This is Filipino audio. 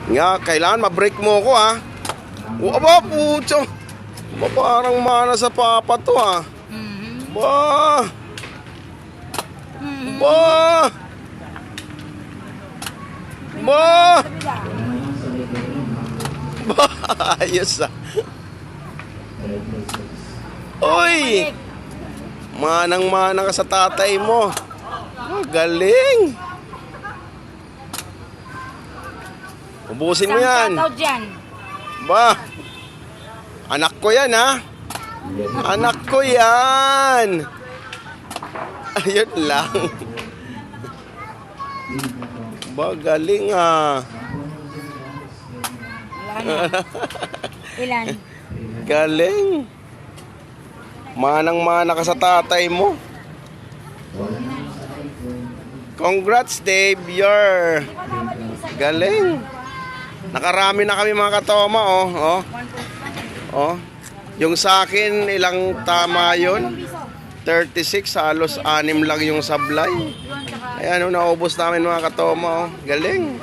Nga, kailangan ma-break mo ko ha. Aba, pucho. Ba, parang mana sa papa to ha. Ba. Ba. Ba. Ba, ayos ah. Uy. Manang-mana ka sa tatay mo. Oh, galing. Ubusin mo yan. Shoutout dyan. Ba. Anak ko yan ha. Anak ko yan. Ayun lang. Ba, galing ah. Wala na. Ilan? Galing. Manang-mana ka sa tatay mo. Congrats, Dave. You're galing. Nakarami na kami mga katoma, oh. Oh. Oh. Yung sa akin, ilang tama yun? 36, halos 6 lang yung sablay. Ayan, naubos namin mga katoma, oh. Galing.